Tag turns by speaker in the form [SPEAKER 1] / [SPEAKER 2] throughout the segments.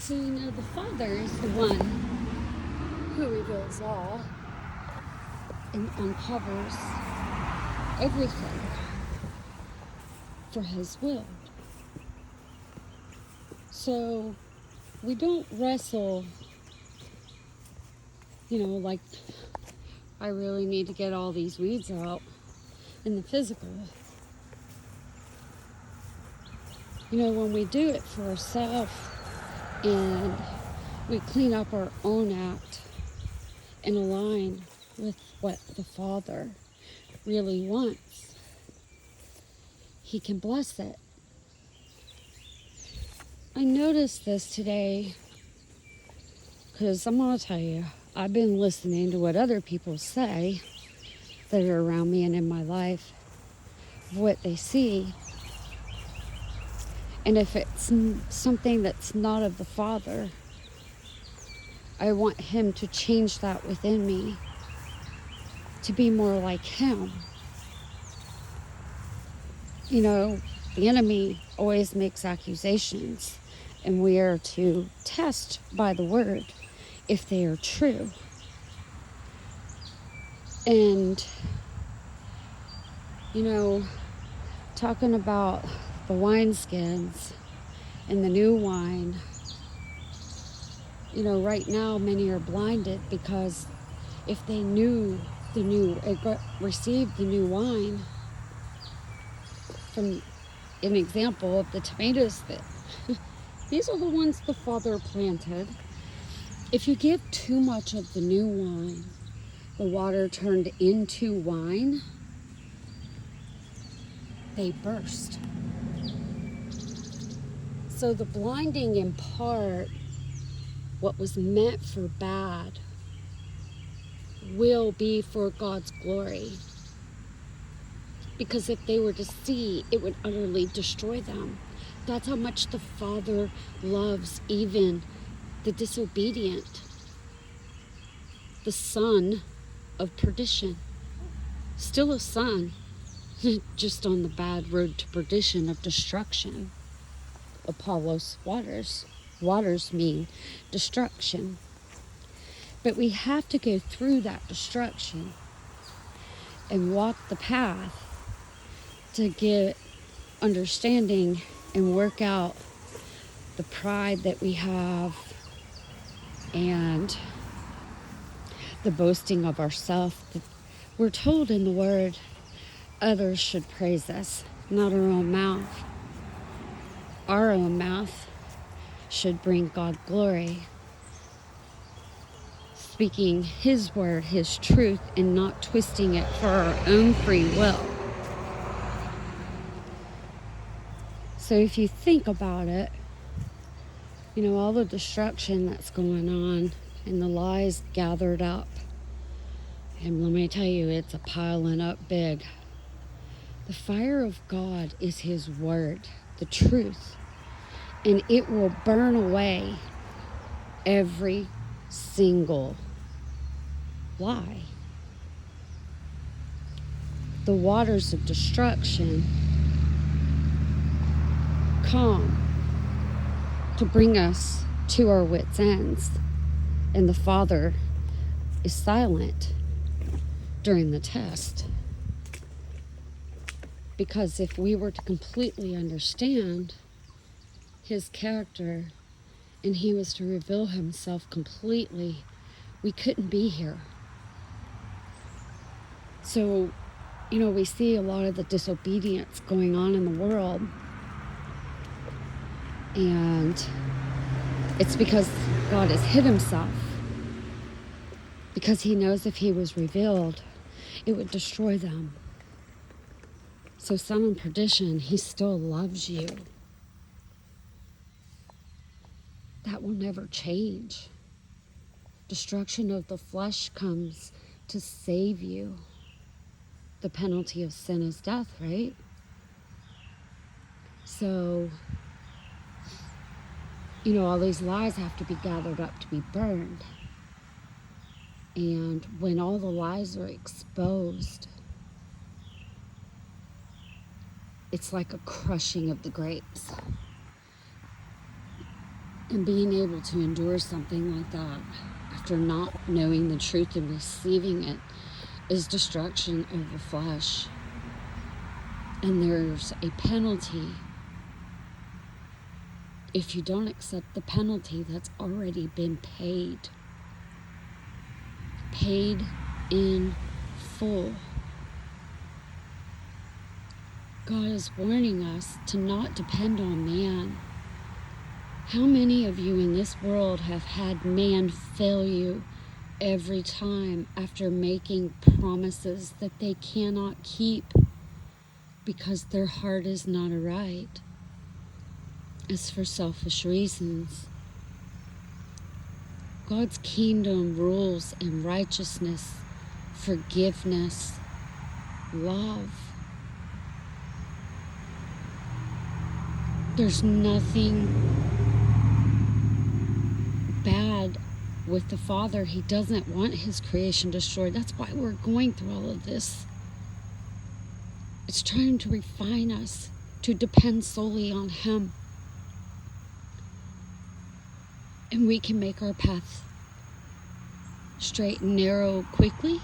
[SPEAKER 1] So, the Father is the one who reveals all and uncovers everything for His will. So, we don't wrestle, like, I really need to get all these weeds out in the physical. When we do it for ourselves and we clean up our own act and align with what the Father really wants, He can bless it. I noticed this today because I'm going to tell you, I've been listening to what other people say that are around me and in my life, what they see. And if it's something that's not of the Father, I want Him to change that within me to be more like Him. The enemy always makes accusations, and we are to test by the word if they are true. And, talking about the wineskins and the new wine, right now many are blinded because if they knew received the new wine, from an example of the tomatoes that these are the ones the Father planted. If you give too much of the new wine, the water turned into wine, they burst. So the blinding in part, what was meant for bad, will be for God's glory. Because if they were to see, it would utterly destroy them. That's how much the Father loves even the disobedient, the son of perdition. Still a son, just on the bad road to perdition of destruction. Apollos waters. Waters mean destruction. But we have to go through that destruction and walk the path to get understanding and work out the pride that we have and the boasting of ourselves. We're told in the Word, others should praise us, not our own mouth. Our own mouth should bring God glory, speaking His word, His truth, and not twisting it for our own free will. So if you think about it, all the destruction that's going on and the lies gathered up, and let me tell you, it's a piling up big. The fire of God is His word, the truth, and it will burn away every single lie. The waters of destruction come to bring us to our wits' ends, and the Father is silent during the test. Because if we were to completely understand His character and He was to reveal Himself completely, we couldn't be here. So, we see a lot of the disobedience going on in the world. And it's because God has hid Himself. Because He knows if He was revealed, it would destroy them. So, son of perdition, He still loves you. That will never change. Destruction of the flesh comes to save you. The penalty of sin is death, right? So, all these lies have to be gathered up to be burned. And when all the lies are exposed, it's like a crushing of the grapes. And being able to endure something like that after not knowing the truth and receiving it is destruction of the flesh. And there's a penalty. If you don't accept the penalty that's already been paid in full. God is warning us to not depend on man. How many of you in this world have had man fail you every time after making promises that they cannot keep because their heart is not aright? It's for selfish reasons. God's kingdom rules in righteousness, forgiveness, love. There's nothing bad with the Father. He doesn't want his creation destroyed. That's why we're going through all of this. It's trying to refine us to depend solely on him. And we can make our path straight and narrow quickly,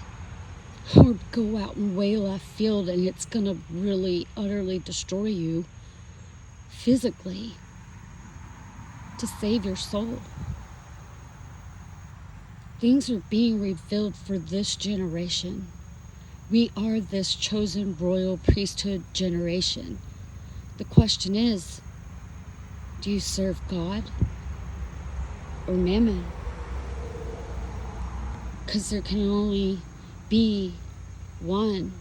[SPEAKER 1] or go out in way left field and it's going to really utterly destroy you physically to save your soul. Things are being revealed for this generation. We are this chosen royal priesthood generation. The question is, do you serve God or mammon? Because there can only be one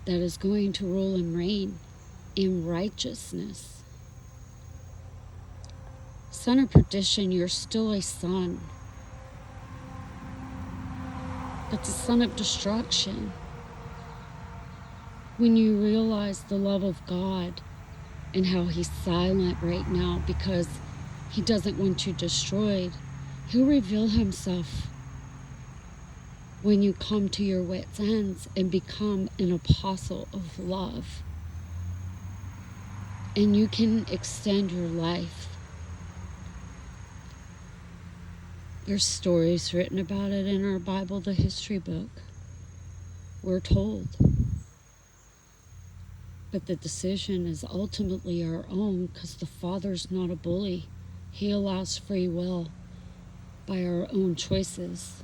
[SPEAKER 1] that is going to rule and reign in righteousness. Son of perdition, you're still a son. That's a son of destruction. When you realize the love of God and how he's silent right now because he doesn't want you destroyed, he'll reveal himself when you come to your wits' ends and become an apostle of love. And you can extend your life. There's stories written about it in our Bible, the history book. We're told. But the decision is ultimately our own, because the Father's not a bully. He allows free will by our own choices.